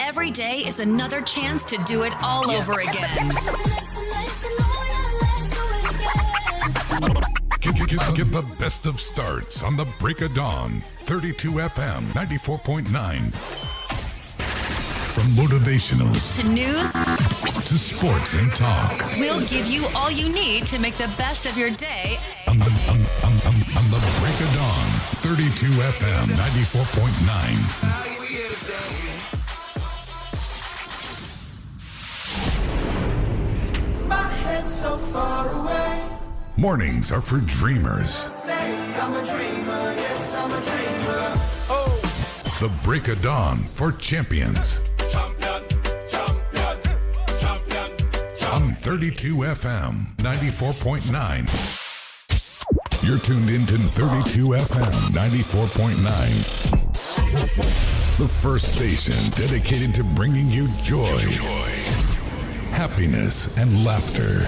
every day is another chance to do it all over again. Get the best of starts on the break of dawn. 32 FM 94.9. From motivationals To news, to sports and talk. we'll give you all you need to make the best of your day. On the break of dawn. 32 FM 94.9. My head's so far away. Mornings are for dreamers. Say I'm a dreamer, yes I'm a dreamer. The break of dawn for champions. Champion, champion, champion, On 32 FM 94.9. You're tuned into 32 FM 94.9. The first station dedicated to bringing you joy, happiness, and laughter.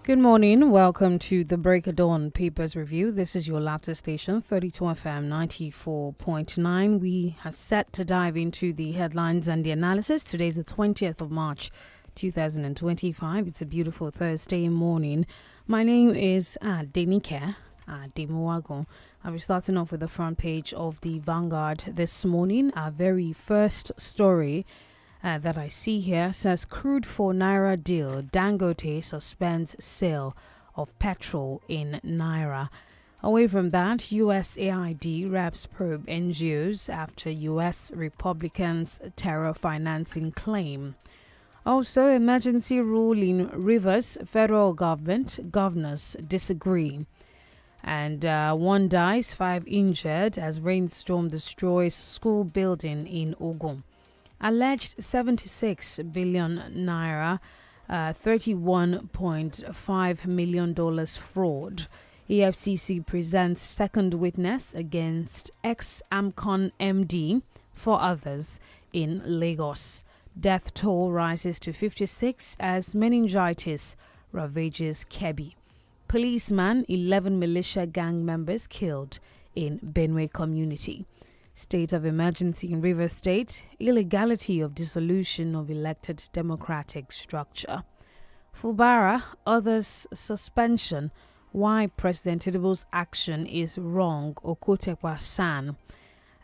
Good morning. Welcome to the Break of Dawn Papers Review. This is your laughter station, 32 FM 94.9. We are set to dive into the headlines and the analysis. Today is the 20th of March, 2025. It's a beautiful Thursday morning. My name is DENIKE Demuwago. I'll be starting off with the front page of the Vanguard this morning. Our very first story that I see here says crude for Naira deal. Dangote suspends sale of petrol in Naira. Away from that, USAID reps probe NGOs after US Republicans' terror financing claim. Also, emergency rule in Rivers, federal governors disagree. And 1 dies, 5 injured as rainstorm destroys school building in Ogun. Alleged 76 billion naira, $31.5 million fraud. EFCC presents second witness against ex-AMCON MD, 4 others in Lagos. Death toll rises to 56 as meningitis ravages Kebbi. Policeman, 11 militia gang members killed in Benue community. State of emergency in Rivers State, illegality of dissolution of elected democratic structure. Fubara, others suspension, why President Tinubu's action is wrong, Okotekwa San.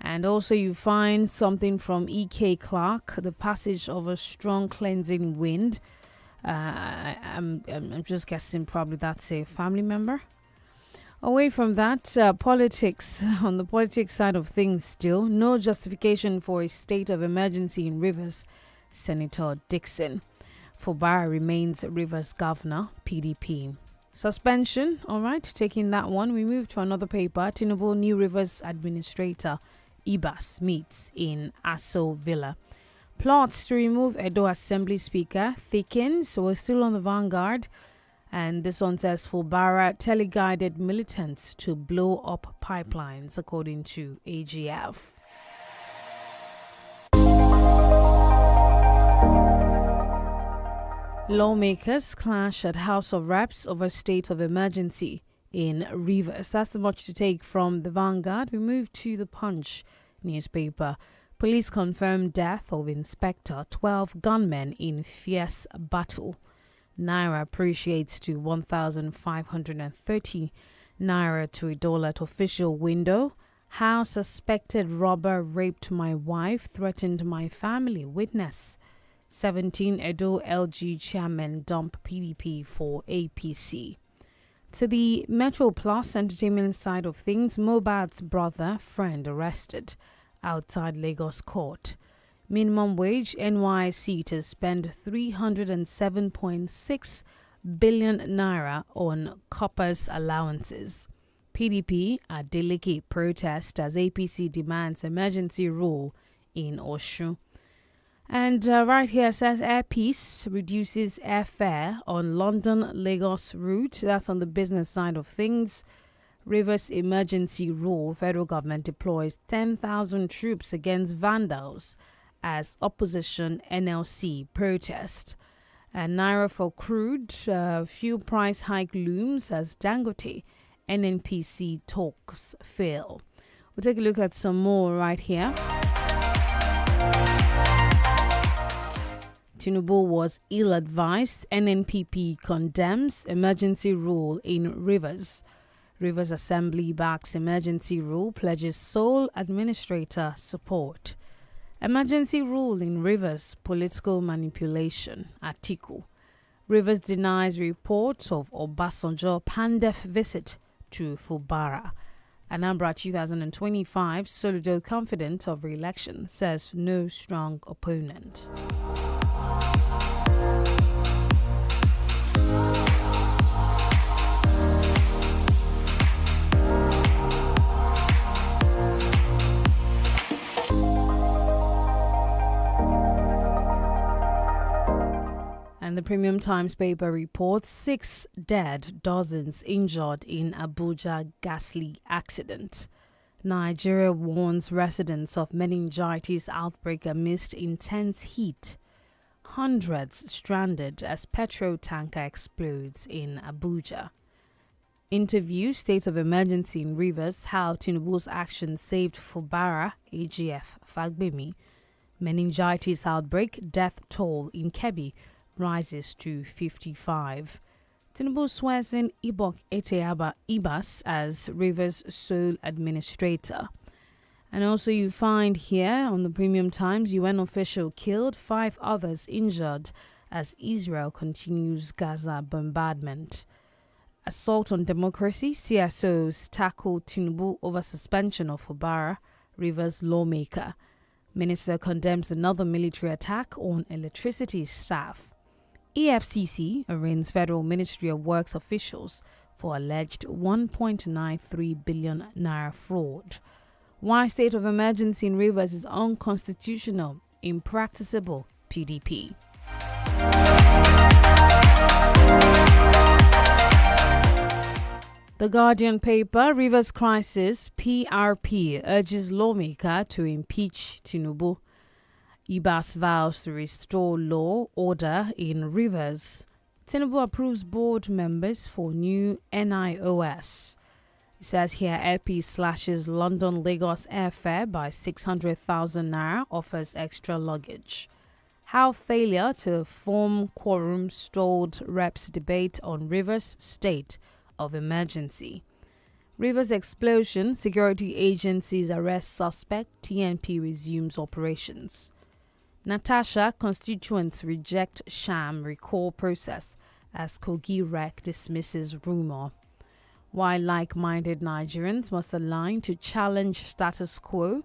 And also you find something from E.K. Clark, the passage of a strong cleansing wind. I'm just guessing probably that's a family member. Away from that, politics, on the politics side of things still, no justification for a state of emergency in Rivers, Senator Dixon. Fubara remains Rivers governor, PDP. Suspension, all right, taking that one. We move to another paper. Tinubu New Rivers Administrator, Ibas, meets in Aso Villa. Plots to remove Edo Assembly Speaker thickens, so we're still on the Vanguard. And this one says Fubara teleguided militants to blow up pipelines, according to AGF. Lawmakers clash at House of Reps over state of emergency in Rivers. That's the much to take from the Vanguard. We move to the Punch newspaper. Police confirm death of Inspector, 12 gunmen in fierce battle. Naira appreciates to 1,530 Naira to $1 at official window. How suspected robber raped my wife, threatened my family. Witness. 17 Edo LG chairman dump PDP for APC. To the Metro Plus entertainment side of things, Mohbad's brother, friend arrested outside Lagos court. Minimum wage NYSC to spend 307.6 billion naira on coppers allowances. PDP at DENIKE protest as APC demands emergency rule in Osun. And right here says Air Peace reduces airfare on London-Lagos route. That's on the business side of things. Rivers emergency rule. Federal government deploys 10,000 troops against vandals as opposition NLC protest. And Naira for crude. Fuel price hike looms as Dangote NNPC talks fail. We'll take a look at some more right here. Tinubu was ill-advised. NNPP condemns emergency rule in Rivers. Rivers Assembly backs emergency rule, pledges sole administrator support. Emergency rule in Rivers, political manipulation. Atiku. Rivers denies reports of Obasanjo Pandef visit to Fubara. Anambra 2025, Soludo confident of re-election, says no strong opponent. And the Premium Times paper reports 6 dead, dozens injured in Abuja ghastly accident. Nigeria warns residents of meningitis outbreak amidst intense heat. Hundreds stranded as petrol tanker explodes in Abuja. Interview state of emergency in Rivers, how Tinubu's action saved Fubara, AGF, Fagbemi. Meningitis outbreak, death toll in Kebbi rises to 55. Tinubu swears in 𝐒𝐈𝐒𝐃𝐈𝐒 as Rivers' sole administrator. And also you find here on the Premium Times, UN official killed, 5 others injured as Israel continues Gaza bombardment. Assault on democracy, CSOs tackle Tinubu over suspension of Fubara, Rivers lawmaker. Minister condemns another military attack on electricity staff. EFCC arraigns Federal Ministry of Works officials for alleged 1.93 billion naira fraud. Why state of emergency in Rivers is unconstitutional, impracticable, PDP. The Guardian paper, Rivers crisis, PRP urges lawmaker to impeach Tinubu. IBAS vows to restore law order in Rivers. Tinubu approves board members for new NIOS. It says here Air Peace slashes London-Lagos airfare by 600,000 naira, offers extra luggage. How failure to form quorum stalled reps debate on Rivers state of emergency. Rivers explosion, security agencies arrest suspect, TNP resumes operations. Natasha, constituents reject sham recall process as Kogi Rec dismisses rumor. Why like-minded Nigerians must align to challenge status quo.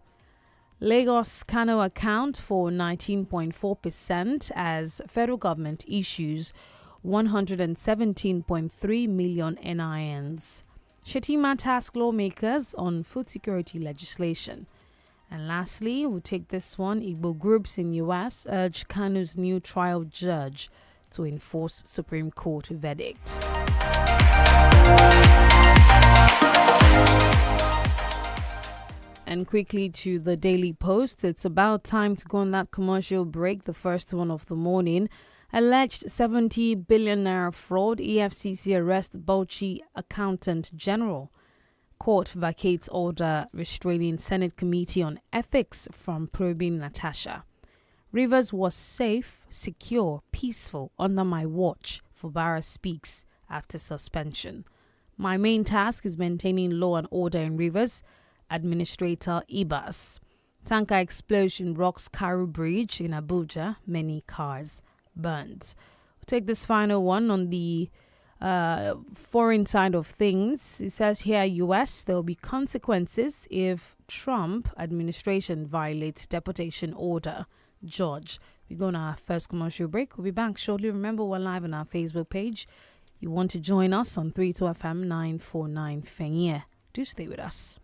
Lagos Kano account for 19.4% as federal government issues 117.3 million NINs. Shetima task lawmakers on food security legislation. And lastly, we'll take this one. Igbo groups in U.S. urge Kanu's new trial judge to enforce Supreme Court verdict. And quickly to the Daily Post. It's about time to go on that commercial break, the first one of the morning. Alleged 70 billion naira fraud. EFCC arrests Bauchi Accountant General. Court vacates order restraining Senate Committee on Ethics from probing Natasha. Rivers was safe, secure, peaceful under my watch, Fubara speaks after suspension. My main task is maintaining law and order in Rivers. Administrator Ibas. Tanker explosion rocks Karu Bridge in Abuja. Many cars burned. We'll take this final one on the foreign side of things, it says here, US, there will be consequences if Trump administration violates deportation order. George, we're going to our first commercial break. We'll be back shortly. Remember, we're live on our Facebook page. You want to join us on 32FM 949 Fenye. Do stay with us.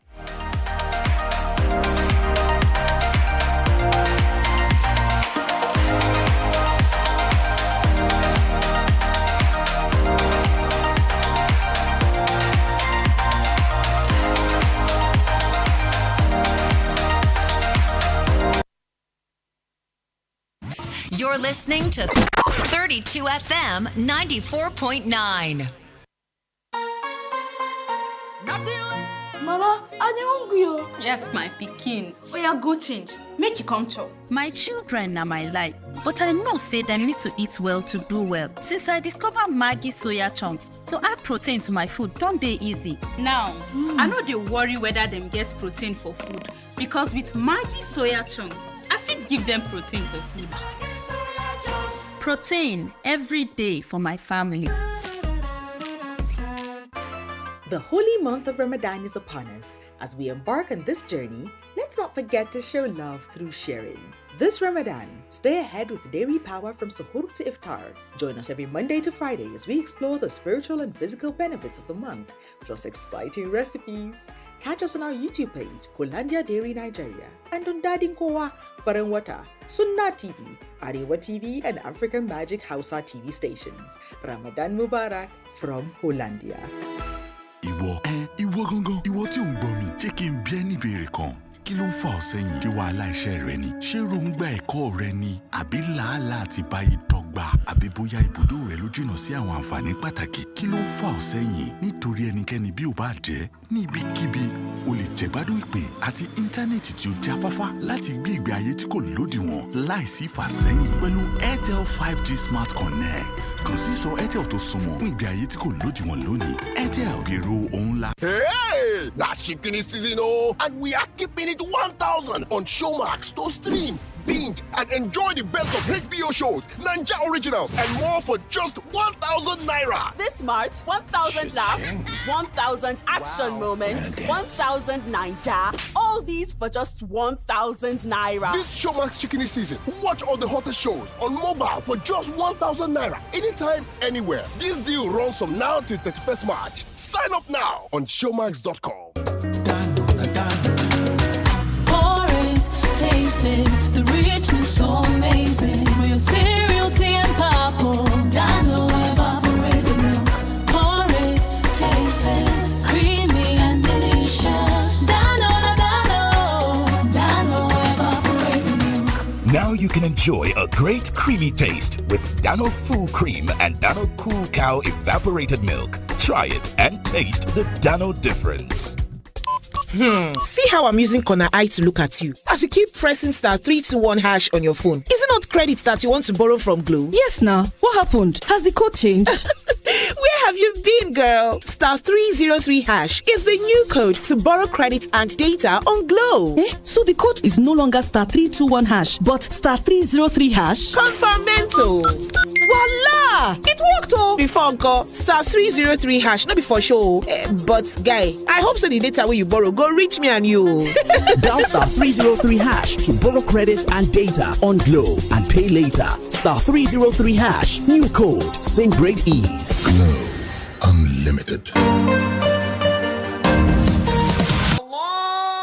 You're listening to 32FM 94.9. Mama, I dey hungry. Yes, my pikin. Oya, go change. Make you come chop. My children are my life, but I know say they need to eat well to do well. Since I discovered Maggi soya chunks, to add protein to my food don't dey easy. Now, I no dey worry whether them get protein for food, because with Maggi soya chunks, I fit give them protein for food. Protein every day for my family. The holy month of Ramadan is upon us. As we embark on this journey, let's not forget to show love through sharing. This Ramadan, stay ahead with daily power from suhoor to iftar. Join us every Monday to Friday as we explore the spiritual and physical benefits of the month, plus exciting recipes. Catch us on our YouTube page, Hollandia Dairy Nigeria, and on Dadin Kowa, Faranwata, Sunna TV, Arewa TV, and African Magic Hausa TV stations. Ramadan Mubarak from Hollandia. Ìwọ gangan, ìwọ tí ò ń gbọ́ mi, jẹ́ kí n bi ẹ́ ní ìbéèrè kan. Kí ló ń fà ọ́ sẹ́yìn? Ṣé wàhálà iṣẹ́ rẹ ni? Ṣé ròǹgbà ẹ̀kọ́ rẹ ni? Àbí làálàá àti báyìí dọ́gba? Àbí bóyá ibùdó rẹ ló jìnnà sí àwọn àǹfààní pàtàkì? Kí ló ń fà ọ́ sẹ́yìn? Nítorí ẹnikẹ́ni bí ò bá jẹ́, ní ibikíbi, o lè jẹ̀gbádùn ìpè àti íńtánẹ́ẹ̀tì tí ó jáfáfá láti gbé ìgbé ayé tí kò lódiwọ̀n láìsí ìfàsẹ́yìn pẹ̀lú Airtel 5G Smart Connect. Kàn sí ìsọ̀ Airtel tó súnmọ́ fún ìgbé ayé tí kò lódiwọ̀n lónìí. Airtel gbèrò òun la. Hey, that chicken is season, and we are keeping it 1,000 on Showmax to stream, binge, and enjoy the best of HBO shows, Ninja Originals, and more for just 1,000 naira. This March, 1,000 laughs, 1,000 action moments, 1,000 Ninja. All these for just 1,000 naira. This Showmax chicken is season. Watch all the hottest shows on mobile for just 1,000 naira. Anytime, anywhere. This deal runs from now till 31st March. Sign up now on showmax.com. Taste it, the richness so amazing. For your cereal, tea and purple, Dano evaporated milk. Pour it, taste it, creamy and delicious. Dano evaporated milk. Now you can enjoy a great creamy taste with Dano Full Cream and Dano Cool Cow Evaporated Milk. Try it and taste the Dano difference. See how I'm using Corner Eye to look at you as you keep pressing *321# on your phone. Is it not credit that you want to borrow from Glow? Yes, now. What happened? Has the code changed? Where have you been, girl? *303# is the new code to borrow credit and data on Glow. So the code is no longer *321#, but *303#? Confirmento. Voila! It worked, oh! Before Uncle, *303#, not before show. But, guy, I hope so the data where you borrow go reach me and you. Dial *303# to borrow credit and data on Glow and pay later. *303#, new code, same great ease. Glow Unlimited.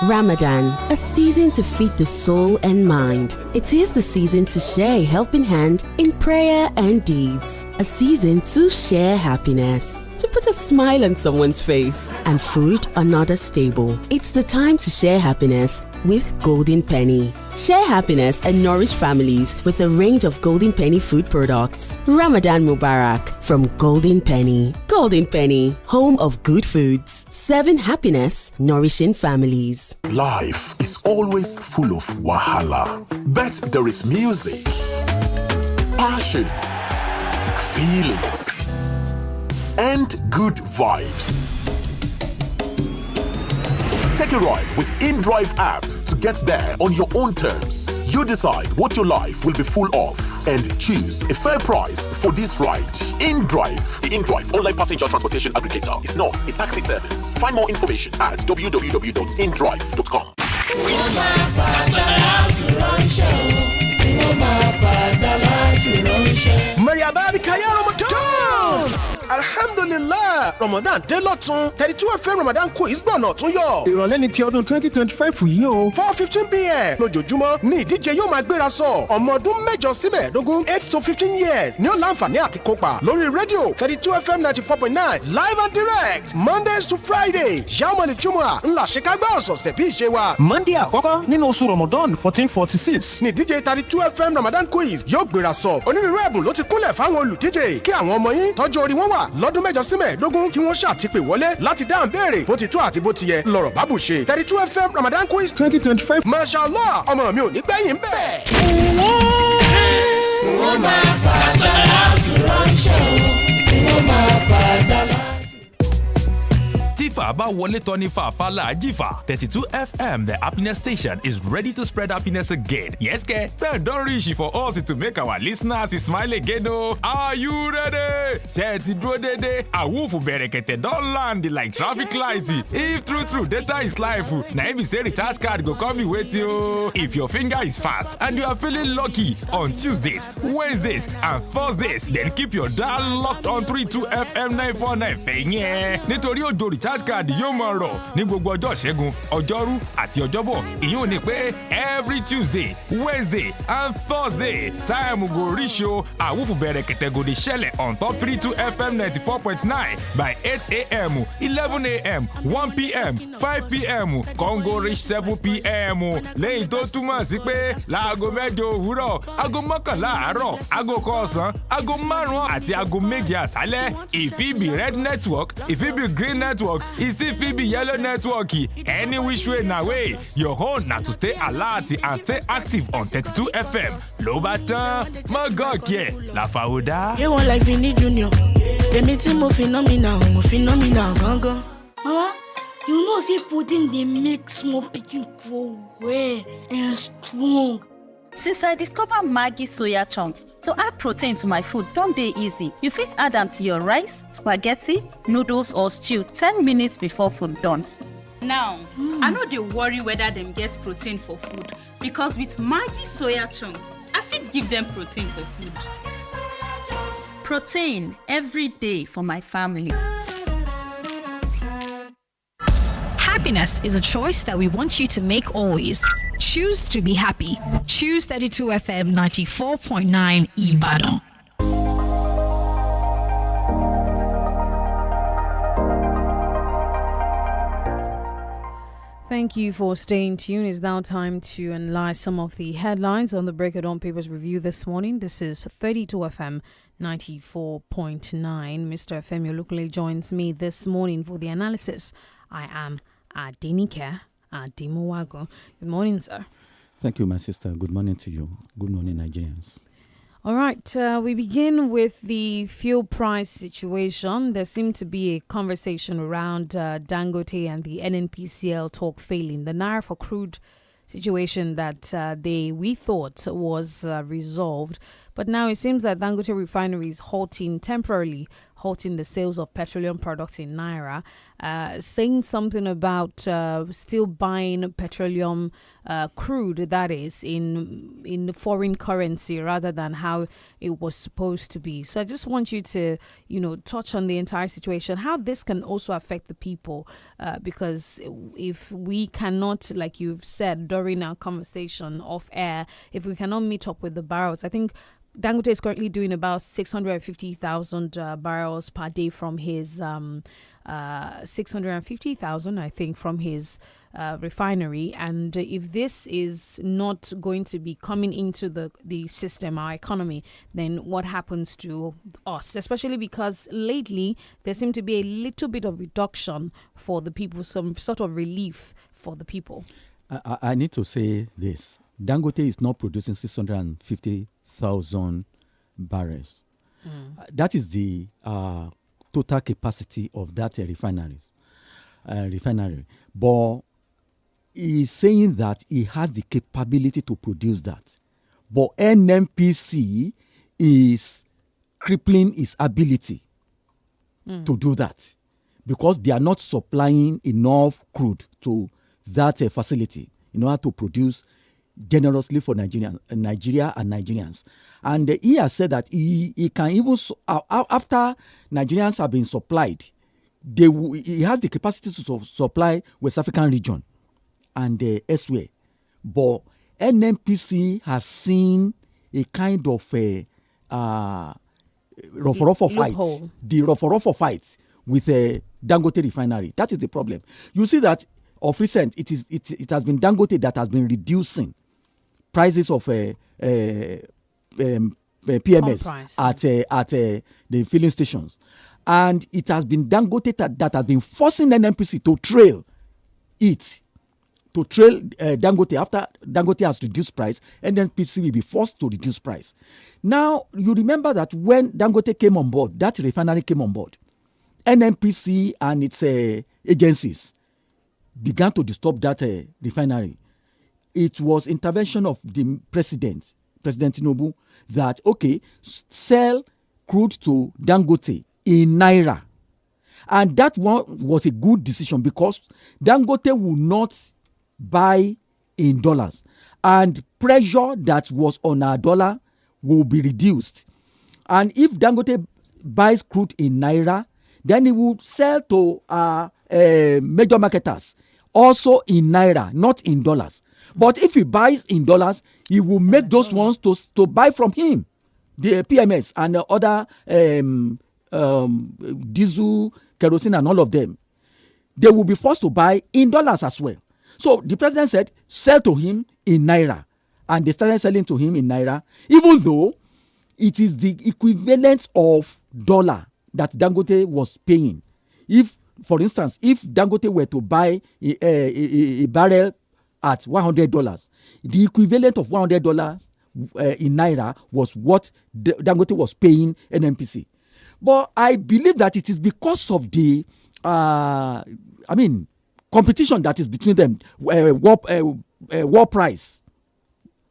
Ramadan, a season to feed the soul and mind. It is the season to share a helping hand in prayer and deeds. A season to share happiness, to put a smile on someone's face, and food on others' table. It's the time to share happiness with Golden Penny. Share happiness and nourish families with a range of Golden Penny food products. Ramadan Mubarak from Golden Penny. Golden Penny, home of good foods. Serving happiness, nourishing families. Life is always full of wahala, but there is music, passion, feelings, and good vibes. Take a ride with INT'L app to get there on your own terms. You decide what your life will be full of and choose a fair price for this ride. InDrive. The InDrive online passenger transportation aggregator is not a taxi service. Find more information at www.indrive.com. Maria Babi Kaya Ramadan! Alhamdulillah! Ramadan dé lọ́tún 32 FM Ramadan quiz gbọ̀nà tún yọ. Ìrọ̀lẹ́ ni ti ọdún 2025 yìí o. 4:15 p.m. lójoojúmọ́ ní ìdíje yóò máa gbéra sọ. Ọmọ ọdún 8 sí 15 8 to 15 years ni ó láǹfààní àti kópa lórí rédíò 32 FM 94.9 live and direct Mondays to Friday. Yàmọ̀lì Jùmọ̀ ńlá ṣekágbá ọ̀sọ̀ọ̀sẹ̀ bí ìṣe wa. Monday àkọ́kọ́ nínú oṣù Ramadan 1446. Ní ìdíje 32 FM Ramadan quiz yóò gbéra sọ. Onírúurú ẹ̀bùn ló ti kúnlẹ̀ fáwọn olùdíje kí àwọn ọmọ yín tọ́jú orí wọn wà lọ́dún 8 sí 15 kí wọ́n ṣàtìpè wọlé láti dáhùn béèrè bó ti tó àti bó ti yẹ lọ́rọ̀ bá bù ṣe. 32 FM Ramadan quiz 2025. Mashallah ọmọ mi ò ní gbẹ̀yìn bẹ́ẹ̀. Wọ́n máa fà sálátù ránṣẹ́ o, wọ́n máa fà sálátù. Tífà bá wọlé tọ́ ní fàáfàá jífà. 32 FM, the happiness station, is ready to spread happiness again. Yes, ke? Then don't reach for us to make our listeners smile again. Oh, are you ready? Ṣé ti dúró dédé? Àwùfù bẹ̀rẹ̀kẹ̀tẹ̀ don land like traffic light. If true data is life, na if you say recharge card go come you wait you. If your finger is fast and you are feeling lucky on Tuesdays, Wednesdays, and Thursdays, then keep your dial locked on 32 FM 949 fẹ̀yẹ́. Nítorí òjò recharge card yóò máa rọ̀ ní gbogbo ọjọ́ Ìṣẹ́gun, Ọjọ́rú àti Ọjọ́bọ̀. Ìyẹn ni pé every Tuesday, Wednesday, and Thursday, time go reach you. Àwùfù bẹ̀rẹ̀kẹ̀tẹ̀ go dey ṣẹlẹ̀ on top 32 FM 94.9 by 8 a.m., 11 a.m., 1 p.m., 5 p.m. Congo reach 7 p.m. Lẹ́yìn tó túmọ̀ sí pé láago 8 òwúrọ̀, aago 11 àárọ̀, aago 1 ọ̀sán, aago 5 àti aago 7 àṣálẹ́. If it be red network, if it be green network, it still fit be yellow network. Any which way na way, your own na to stay alert and stay active on 32 FM. Ló bá tán, mọ́ gọ́ọ̀kì ẹ̀ láfàwọ́dá. Ṣé wọ́n like Vini Junior? Èmi tí mo phenomenal gangan. Mama, you know say pudding dey make small pikin grow well and strong. Since I discover Maggi soya chunks, to add protein to my food don't dey easy. You fit add them to your rice, spaghetti, noodles or stew 10 minutes before food done. Now, I no dey worry whether them get protein for food because with Maggi soya chunks, I fit give them protein for food. Protein every day for my family. Happiness is a choice that we want you to make always. Choose to be happy. Choose 32 FM 94.9 Ibadan. Thank you for staying tuned. It's now time to analyze some of the headlines on the Break It On Papers review this morning. This is 32 FM 94.9. Mr. Femi Olukule joins me this morning for the analysis. I am DENIKE Adimuwago. Good morning, sir. Thank you, my sister. Good morning to you. Good morning, Nigerians. All right, we begin with the fuel price situation. There seemed to be a conversation around Dangote and the NNPCL talk failing. The Naira for crude situation that we thought was resolved. But now it seems that Dangote refinery is temporarily halting the sales of petroleum products in Naira, saying something about still buying petroleum crude, that is, in the foreign currency rather than how it was supposed to be. So I just want you to, touch on the entire situation, how this can also affect the people, because if we cannot, like you've said during our conversation off air, if we cannot meet up with the barrels, I think Dangote is currently doing about 650,000 barrels per day from his 650,000, I think, from his refinery. And if this is not going to be coming into the system, our economy, then what happens to us? Especially because lately there seemed to be a little bit of reduction for the people, some sort of relief for the people. I need to say this. Dangote is not producing 650,000 barrels. That is the total capacity of that refinery. But is saying that he has the capability to produce that. But NNPC is crippling his ability to do that because they are not supplying enough crude to that facility in order to produce generously for Nigeria and Nigerians. And he has said that he can even, after Nigerians have been supplied, he has the capacity to supply West African region and elsewhere. But NNPC has seen a kind of rough fight. The rough fight with Dangote refinery. That is the problem. You see that of recent, it has been Dangote that has been reducing prices of PMS at the filling stations. And it has been Dangote that has been forcing NNPC to trail Dangote. After Dangote has reduced price, NNPC will be forced to reduce price. Now, you remember that when Dangote came on board, that refinery came on board, NNPC and its agencies began to disturb that refinery. It was intervention of the President Tinubu, that, okay, sell crude to Dangote in Naira. And that one was a good decision because Dangote will not buy in dollars. And pressure that was on our dollar will be reduced. And if Dangote buys crude in Naira, then he will sell to major marketers also in Naira, not in dollars. But if he buys in dollars, he will make those ones to buy from him, the PMS and other diesel, kerosene and all of them. They will be forced to buy in dollars as well. So the president said, sell to him in Naira. And they started selling to him in Naira, even though it is the equivalent of dollar that Dangote was paying. If, for instance, if Dangote were to buy a barrel at $100, the equivalent of $100 in Naira was what Dangote was paying NNPC. But I believe that it is because of the, competition that is between them, war price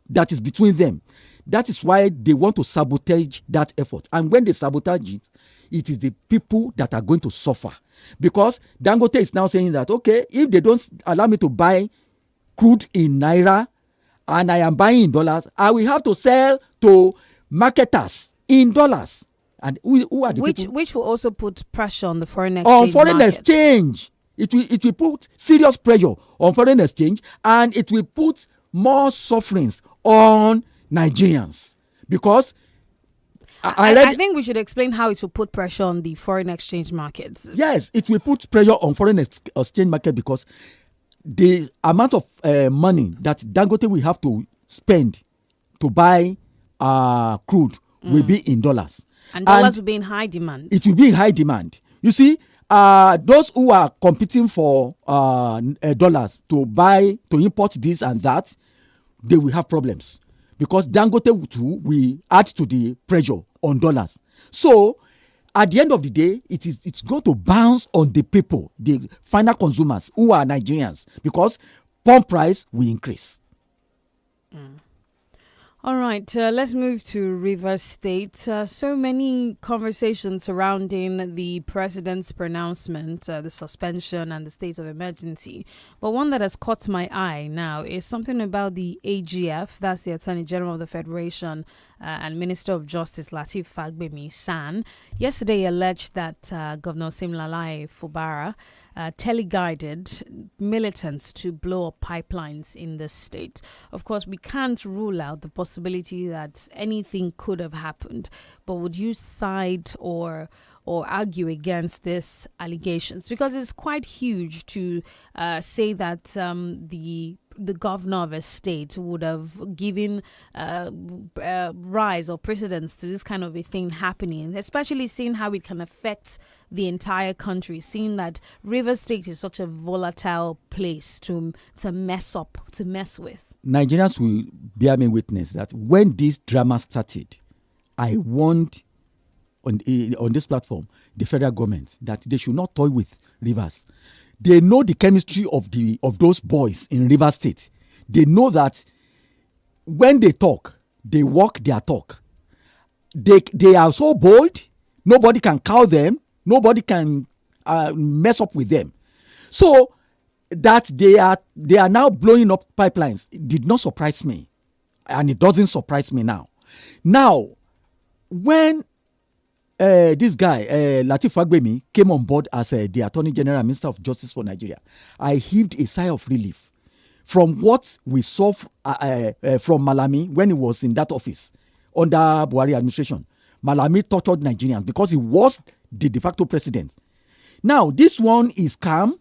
that is between them. That is why they want to sabotage that effort. And when they sabotage it, it is the people that are going to suffer. Because Dangote is now saying that, okay, if they don't allow me to buy crude in Naira and I am buying in dollars, I will have to sell to marketers in dollars. And who are the people? Which will also put pressure on the foreign exchange on foreign market. Exchange. It will put serious pressure on foreign exchange, and it will put more sufferings on Nigerians. Because I think we should explain how it will put pressure on the foreign exchange markets. Yes, it will put pressure on foreign exchange market because the amount of money that Dangote will have to spend to buy crude will be in dollars. And dollars will be in high demand. It will be in high demand. You see, those who are competing for dollars to import this and that, they will have problems because Dangote too will add to the pressure on dollars. So at the end of the day, it's going to bounce on the people, the final consumers who are Nigerians, because pump price will increase. All right, let's move to Rivers State. So many conversations surrounding the president's pronouncement, the suspension and the state of emergency. But one that has caught my eye now is something about the AGF, that's the Attorney General of the Federation, and Minister of Justice Lateef Fagbemi San. Yesterday alleged that Governor Siminalayi Fubara teleguided militants to blow up pipelines in the state. Of course, we can't rule out the possibility that anything could have happened, but would you side or argue against these allegations? Because it's quite huge to say that the governor of a state would have given rise or precedence to this kind of a thing happening, especially seeing how it can affect the entire country, seeing that Rivers State is such a volatile place to mess with. Nigerians will bear me witness that when this drama started, I warned on this platform the federal government that they should not toy with Rivers. They know the chemistry of those boys in Rivers State. They know that when they talk, they walk their talk. They are so bold, nobody can cow them, nobody can mess up with them. So that they are now blowing up pipelines, it did not surprise me, and it doesn't surprise me now. Now, when this guy Lateef Fagbemi came on board as the Attorney General and Minister of Justice for Nigeria, I heaved a sigh of relief from what we saw from Malami when he was in that office under Buhari administration. Malami tortured Nigerians because he was the de facto president. Now, this one is calm,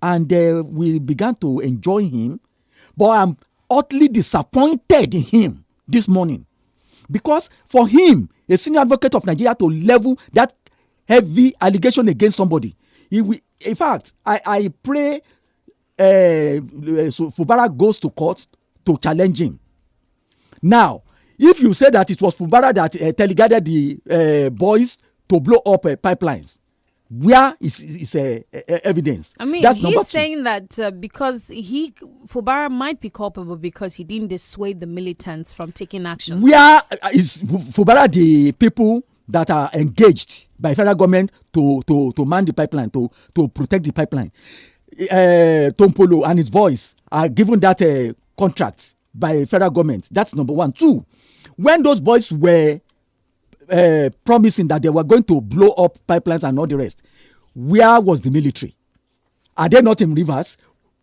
and we began to enjoy him, but I'm utterly disappointed in him this morning, because for him, a senior advocate of Nigeria, to level that heavy allegation against somebody, in fact, I pray so Fubara goes to court to challenge him. Now, if you say that it was Fubara that teleguided the boys to blow up pipelines, where is evidence? I mean, that's he's saying that because Fubara might be culpable because he didn't dissuade the militants from taking action. Where is Fubara the people that are engaged by federal government to man the pipeline, to protect the pipeline? Tompolo and his boys are given that contract by federal government. That's number one. Two, when those boys were promising that they were going to blow up pipelines and all the rest, where was the military? Are they not in Rivers?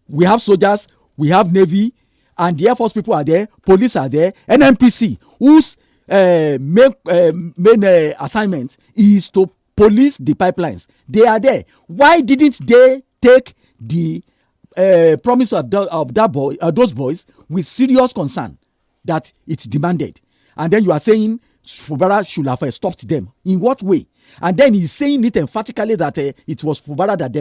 We have soldiers, we have Navy, and the Air Force people are there, police are there, NNPC, whose main assignment is to police the pipelines. They are there. Why didn't they take the promise of those boys with serious concern that it's demanded? And then you are saying Fubara should have stopped them. In what way? And then he's saying it emphatically that it was Fubara that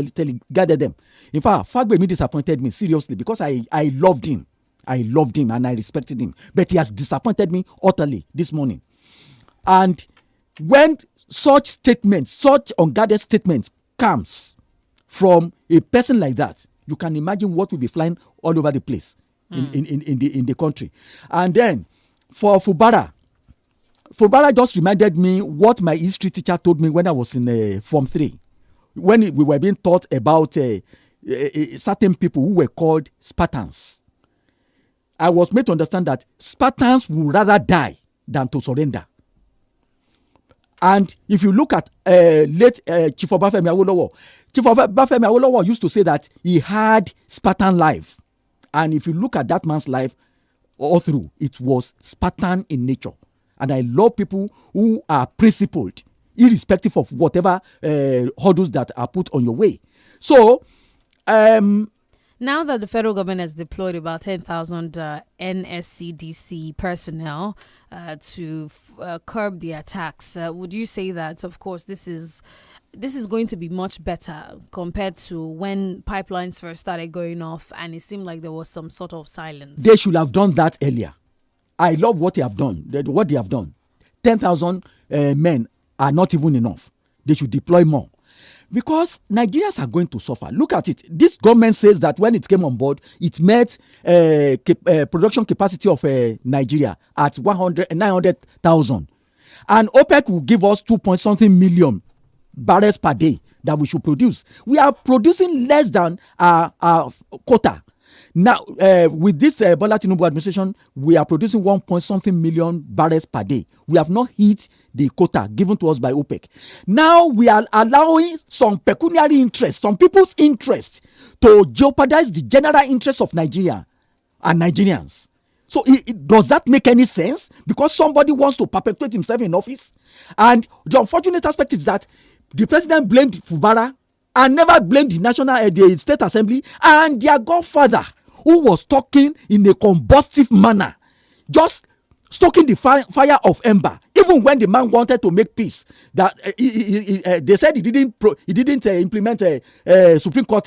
gathered them. In fact, Fagbemi disappointed me seriously, because I loved him. I loved him and I respected him. But he has disappointed me utterly this morning. And when such statements, such unguarded statements comes from a person like that, you can imagine what will be flying all over the place in the country. And then for Fubara just reminded me what my history teacher told me when I was in Form 3, when we were being taught about certain people who were called Spartans. I was made to understand that Spartans would rather die than to surrender. And if you look at late Chief Obafemi Awolowo used to say that he had Spartan life. And if you look at that man's life all through, it was Spartan in nature. And I love people who are principled, irrespective of whatever hurdles that are put on your way. So, now that the federal government has deployed about 10,000 NSCDC personnel to curb the attacks, would you say that, of course, this is going to be much better compared to when pipelines first started going off and it seemed like there was some sort of silence? They should have done that earlier. I love what they have done. 10,000 men are not even enough. They should deploy more, because Nigerians are going to suffer. Look at it. This government says that when it came on board, it met production capacity of Nigeria at 900,000. And OPEC will give us 2-point-something million barrels per day that we should produce. We are producing less than our quota. Now, with this Bola Tinubu administration, we are producing 1-point-something million barrels per day. We have not hit the quota given to us by OPEC. Now we are allowing some pecuniary interest, some people's interest, to jeopardize the general interest of Nigeria and Nigerians. So does that make any sense? Because somebody wants to perpetuate himself in office? And the unfortunate aspect is that the president blamed Fubara and never blamed the State Assembly and their godfather, who was talking in a combustive manner, just stoking the fire of ember. Even when the man wanted to make peace, that they said he didn't implement a Supreme Court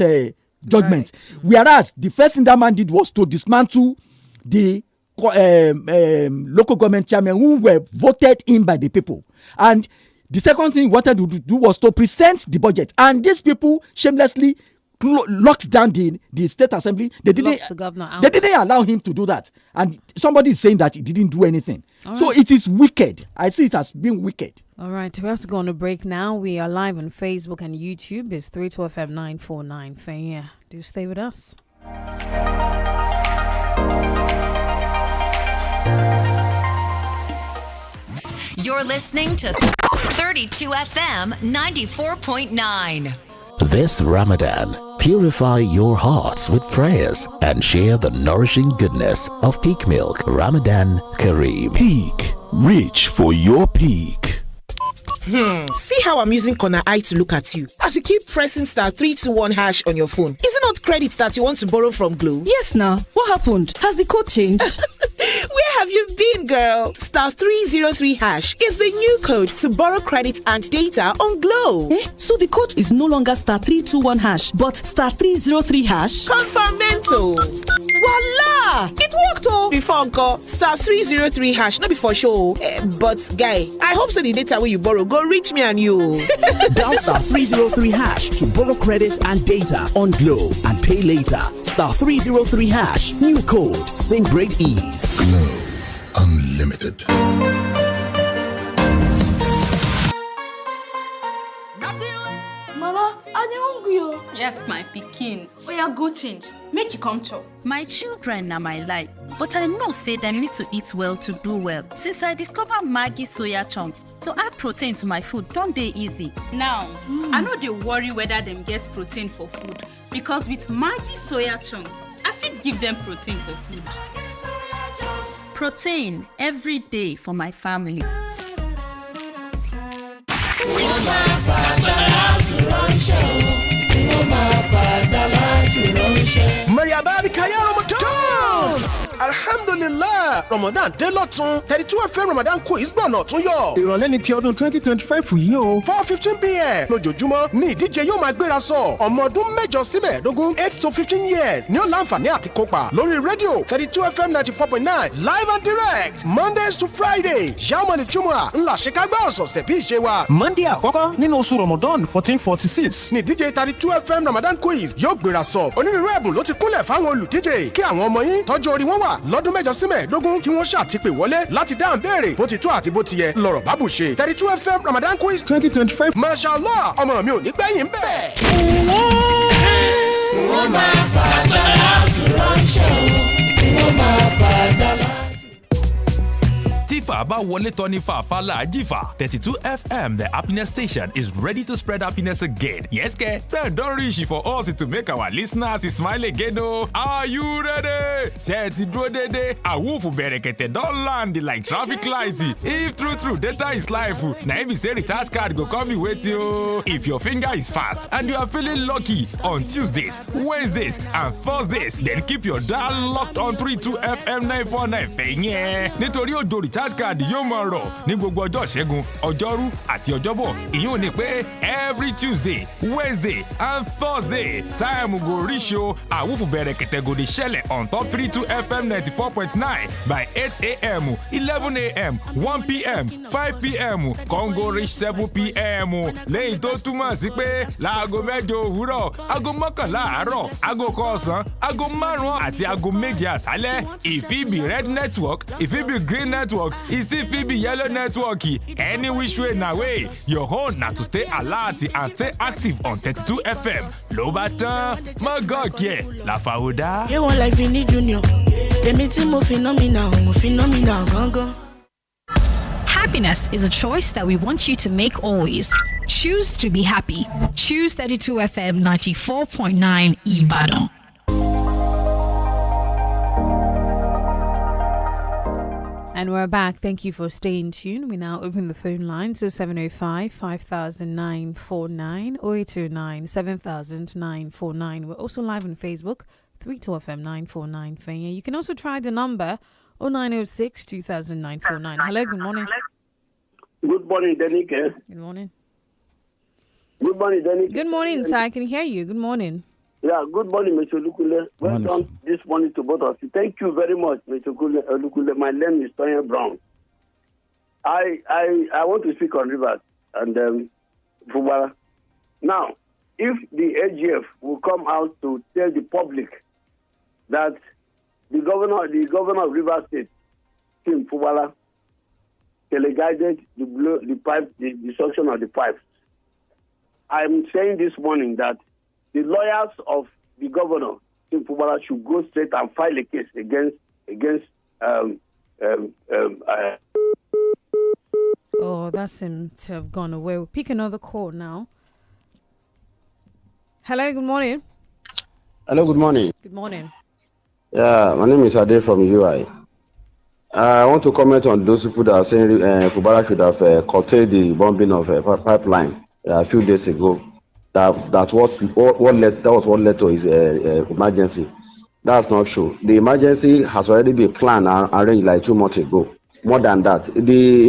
judgment. Right. Whereas the first thing that man did was to dismantle the local government chairmen who were voted in by the people. And the second thing he wanted to do was to present the budget. And these people shamelessly locked down the state assembly. They didn't allow him to do that. And somebody is saying that he didn't do anything. So it is wicked. I see it as being wicked. All right, we have to go on a break now. We are live on Facebook and YouTube. It's 32FM 949. Yeah, do stay with us. You're listening to 32FM 94.9. This Ramadan, purify your hearts with prayers and share the nourishing goodness of peak milk Ramadan Kareem. Peak. Reach for your peak. See how I'm using Corner Eye to look at you as you keep pressing *321# on your phone. Is it not credit that you want to borrow from Glow? Yes, now. What happened? Has the code changed? Where have you been, girl? *303# is the new code to borrow credit and data on Glow. So the code is no longer *321#, but *303#? Confirmento. Voila! It worked, oh! Before Uncle, *303# not before show. But guy, I hope so the data where you borrow go reach me and you. Dial *303# to borrow credit and data on Glow and pay later. *303#, new code, same great ease. Glow Unlimited. Mama, I dey hungry. Yes, my pikin. Oya go change. Make you come chop. My children are my life, but I know say they need to eat well to do well. Since I discover Maggi soya chunks, to add protein to my food don't dey easy. Now, I no dey worry whether them get protein for food because with Maggi soya chunks, I fit give them protein for food. Protein every day for my family. Maria Babi Kaya Ramadan. Alhamdulillah, Ramadan dé lọ́tún 32FM Ramadan quiz gbọ̀nà tún yọ. Ìrọ̀lẹ́ ni ti ọdún 2025 yìí o. 4:15 p.m. lójoojúmọ́ ní ìdíje yóò máa gbéra sọ. Ọmọ ọdún 8 sí 15 8 to 15 years ni ó láǹfààní àti kópa lórí rédíò 32FM 94.9 live and direct Mondays to Friday. Yàmọ̀lì Jumua ńlá ṣekágbá ọ̀sọ̀ọ̀sẹ̀ bí ìṣe wa. Monday àkọ́kọ́ nínú oṣù Ramadan 1446. Ní ìdíje 32FM Ramadan quiz yóò gbéra sọ. Onírúurú ẹ̀bùn ló ti kúnlẹ̀ fáwọn olùdíje kí àwọn ọmọ yín tọ́jú orí wọn wà lọ́dún 8 sí 15 kí wọ́n ṣàtìpè wọlé láti dáhùn béèrè bó ti tó àti bó ti yẹ lọ́rọ̀ bábù ṣe. 32FM Ramadan quiz 2025. Mashallah, ọmọ mi ò ní gbẹ̀yìn bẹ́ẹ̀. Wọ́n máa fà sálátù ránṣẹ́ o. Wọ́n máa fà sálátù. Tífà bá wọlé tán ní fàáfàá jìfà. 32FM, the happiness station, is ready to spread happiness again. Yes, then don't reach for us to make our listeners smile again. Oh, are you ready? Ṣé dúró dédé? Àwùfù bẹ̀rẹ̀kẹ̀tẹ̀ don land like traffic light. If true data is life, na if you say recharge card go come be wait you. If your finger is fast and you are feeling lucky on Tuesdays, Wednesdays, and Thursdays, then keep your dial locked on 32FM 949 fẹ̀yẹ́. Nítorí òjò recharge card yóò máa rọ̀ ní gbogbo ọjọ́ Ìṣẹ́gun, Ọjọ́rú àti Ọjọ́bọ̀. Ìyẹn ní pé every Tuesday, Wednesday and Thursday time go reach o. Àwùfù bẹ̀rẹ̀kẹ̀tẹ̀ go dey ṣẹlẹ̀ on top 32FM 94.9 by 8 a.m., 11 a.m., 1 p.m., 5 p.m. Congo reach 7 p.m. Lẹ́yìn tó túmọ̀ sí pé láago 8 òwúrọ̀, aago 11 àárọ̀, aago 1 ọ̀sán, aago 5 àti aago 7 àṣálẹ́. If it be red network, if it be green network, it still fit be yellow network. Any which way na way, your own na to stay alert and stay active on 32FM. Ló bá tán, mọ́ gọ́ọ̀kì ẹ̀ láfàwọ́dá. You want life in the junior. Èmi tí mo phenomenal gangan. Happiness is a choice that we want you to make always. Choose to be happy. Choose 32FM 94.9 Ibadan. And we're back. Thank you for staying tuned. We now open the phone line. So 705 5949 0829 7949. We're also live on Facebook, 32FM 949 Fenya. You can also try the number 0906 200949. Hello, good morning. Good morning, DENIKE. Good morning. Good morning, DENIKE. Good morning, sir. I can hear you. Good morning. Yeah, good morning, Mr. Olukule. Welcome this morning to both of you. Thank you very much, Mr. Olukule. My name is Tanya Brown. I want to speak on rivers and Fubara. Now, if the AGF will come out to tell the public that the governor of Rivers State, Tim Fubara, teleguided the destruction of the pipes. I'm saying this morning that the lawyers of the governor, Tim Fubara, should go straight and file a case against. Oh, that seemed to have gone away. We'll pick another call now. Hello, good morning. Hello, good morning. Good morning. Yeah, my name is Ade from UI. I want to comment on those people that are saying Fubara should have curtailed the bombing of a pipeline a few days ago. That was what led to his emergency. That's not true. The emergency has already been planned and arranged like 2 months ago. More than that, the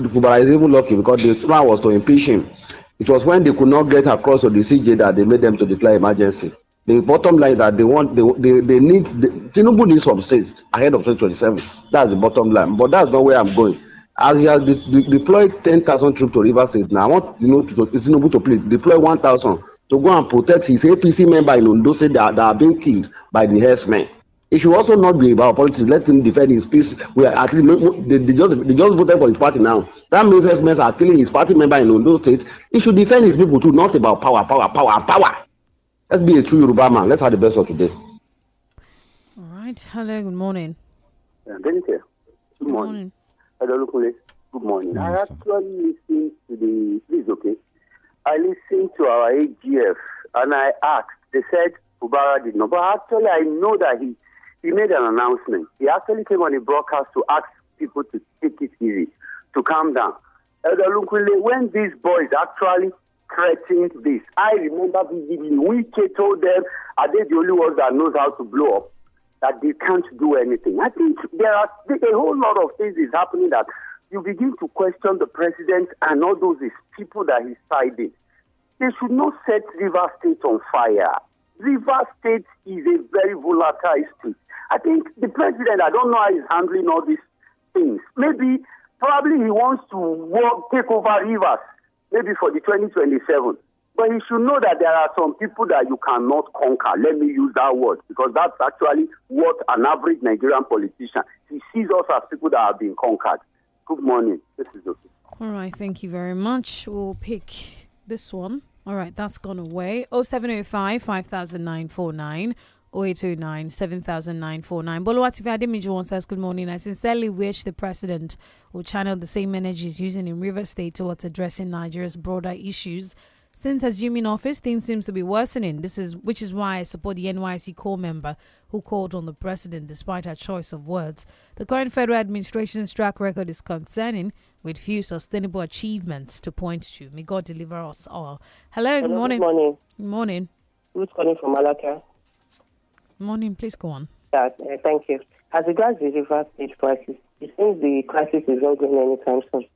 Fubara is even lucky because the plan was to impeach him. It was when they could not get across to the CJ that they made them to declare emergency. The bottom line is that they need Tinubu needs some seats ahead of 2027. That's the bottom line. But that's not where I'm going. As he has deployed 10,000 troops to Rivers State, now I want Tinubu to please deploy 1,000 to go and protect his APC member in Ondo State that are being killed by the herdsmen. It should also not be about politics. Let him defend his peace. We are at least they just voted for his party now. That means herdsmen are killing his party member in Ondo State. He should defend his people too, not about power. Let's be a true Yoruba man. Let's have the best of today. All right. Hello. Good morning. DENIKE. Good morning. Hello, good morning. I actually listened to the. Please, okay. I listened to our AGF and I asked. They said Fubara did not, but actually I know that he made an announcement. He actually came on a broadcast to ask people to take it easy, to calm down. When these boys actually threatened this, I remember vividly, Wike told them, are they the only ones that knows how to blow up, that they can't do anything? I think there are a whole lot of things is happening that you begin to question the president and all those people that he's siding. They should not set Rivers State on fire. Rivers State is a very volatile state. I think the president, I don't know how he's handling all these things. Probably he wants to take over Rivers, maybe for the 2027. But he should know that there are some people that you cannot conquer. Let me use that word, because that's actually what an average Nigerian politician, he sees us as people that have been conquered. Good morning. This is okay. All right, thank you very much. We'll pick this one. All right, that's gone away. 0705 5949 0809 7949. Boluwatife Ademiju says, good morning. I sincerely wish the president will channel the same energies using in Rivers State towards addressing Nigeria's broader issues. Since assuming office, things seem to be worsening. Which is why I support the NYC core member who called on the president despite her choice of words. The current federal administration's track record is concerning, with few sustainable achievements to point to. May God deliver us all. Hello, good morning. Good morning. Good morning. Who's calling from Malacca? Good morning, please go on. Thank you. As regards the Rivers State crisis, it seems the crisis is not going anytime soon.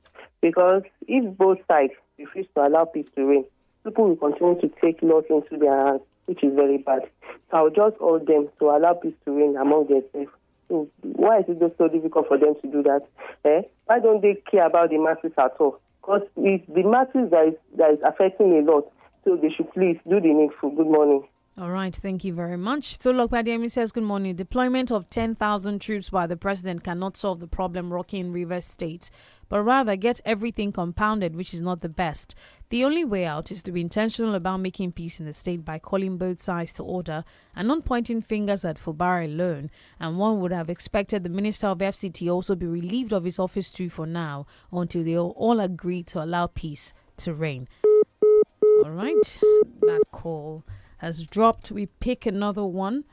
Because if both sides refuse to allow peace to reign, people will continue to take laws into their hands, which is very bad. So I would just urge them to allow peace to reign among themselves. So why is it just so difficult for them to do that? Why don't they care about the masses at all? Because it's the masses that is affecting a lot. So they should please do the needful. Good morning. All right, thank you very much. So Lokpadiemi says, good morning. Deployment of 10,000 troops by the president cannot solve the problem rocking Rivers State, but rather get everything compounded, which is not the best. The only way out is to be intentional about making peace in the state by calling both sides to order and not pointing fingers at Fubara alone. And one would have expected the Minister of FCT also be relieved of his office too for now, until they all agree to allow peace to reign. All right, that call has dropped. We pick another one.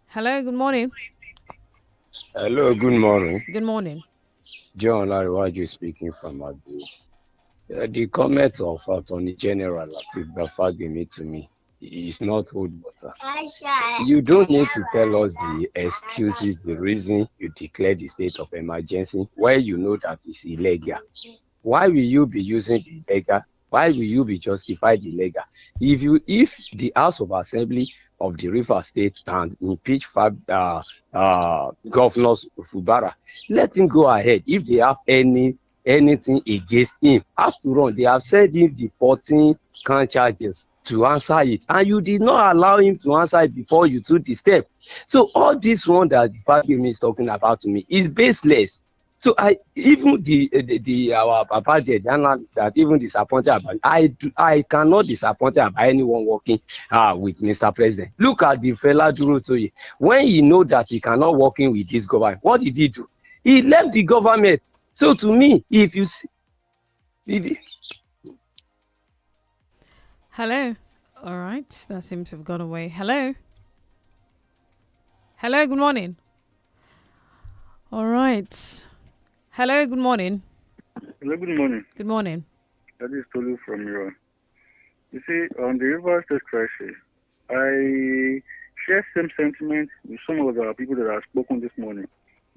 Hello, good morning. Hello, good morning. Good morning. John Lariwaju speaking from Abu. The comment of Attorney General Lateef Gbafagbemi to me is not old water. You don't need to tell us the excuses, the reason you declared the state of emergency, where you know that it's illegal. Why will you be using the illegal? Why will you be justified illegal? If the House of Assembly of the Rivers State can impeach Governor Fubara, let him go ahead. If they have anything against him, after all, they have said him the 14 count charges to answer it, and you did not allow him to answer it before you took the step. So all this one that the Fagemi is talking about to me is baseless. So our Papa the journalist that even disappointed about I cannot disappoint about anyone working with Mr. President. Look at the fella Duro Toye. When he know that he cannot work in with this government, what did he do? He left the government. So to me, if you see, hello. All right, that seems to have gone away. Hello. Hello. Good morning. All right. Hello, good morning. Hello, good morning. Good morning. That is Tolu from Iran. You see, on the River State crisis, I share same sentiment with some of the people that have spoken this morning,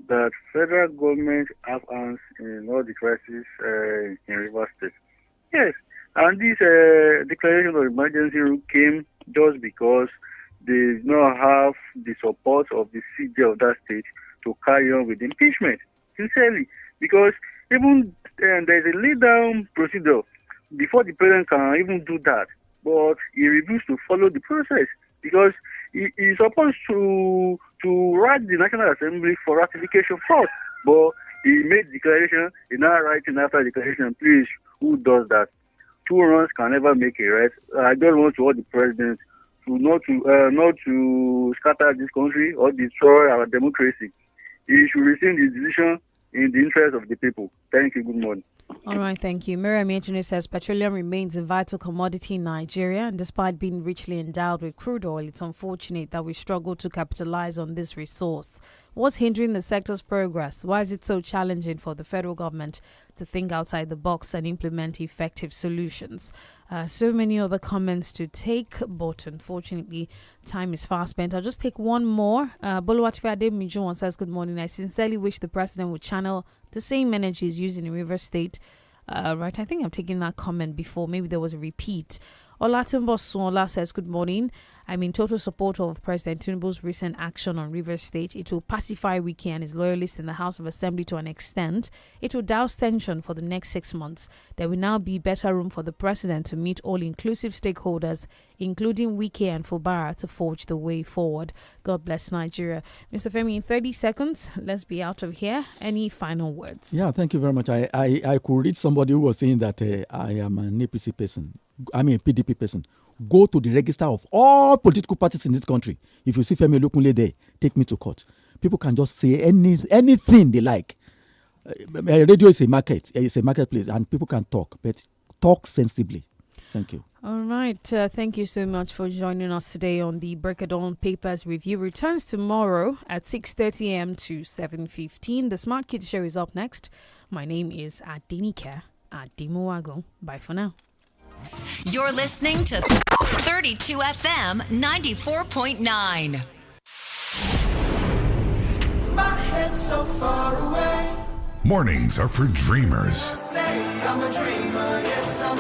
that federal government have hands in all the crises in River State. Yes, and this declaration of emergency came just because they do not have the support of the CJ of that state to carry on with impeachment. Sincerely. Because even there's a lay-down procedure before the president can even do that. But he refused to follow the process because he's supposed to write the National Assembly for ratification first. But he made declaration, he now writing after declaration. Please, who does that? 2 runs can never make a right. I don't want to hold the president to not to scatter this country or destroy our democracy. He should rescind his decision in the interest of the people. Thank you. Good morning. All right, thank you. Miriam Echene says petroleum remains a vital commodity in Nigeria, and despite being richly endowed with crude oil, it's unfortunate that we struggle to capitalize on this resource. What's hindering the sector's progress? Why is it so challenging for the federal government to think outside the box and implement effective solutions? So many other comments to take, but unfortunately, time is fast spent. I'll just take one more. Boluwatife Mijuwon says, good morning. I sincerely wish the president would channel the same energies used in River State. Right, I think I've taken that comment before. Maybe there was a repeat. Olatunbo Suola says, good morning. I'm in total support of President Tinubu's recent action on River State. It will pacify Wike and his loyalists in the House of Assembly to an extent. It will douse tension for the next 6 months. There will now be better room for the president to meet all inclusive stakeholders, including Wike and Fubara, to forge the way forward. God bless Nigeria. Mr. Femi, in 30 seconds, let's be out of here. Any final words? Yeah, thank you very much. I could read somebody who was saying that I am an APC person. I mean, a PDP person. Go to the register of all political parties in this country. If you see Femi Olukunle there, take me to court. People can just say anything they like. Radio is a market. It's a marketplace, and people can talk, but talk sensibly. Thank you. All right. Thank you so much for joining us today on the Break of Dawn Papers Review. Returns tomorrow at 6:30 a.m. to 7:15. The Smart Kids Show is up next. My name is DENIKE Adimuwago. Bye for now. You're listening to 32 FM 94.9. My head's so far away. Mornings are for dreamers. I'm a dreamer, yes.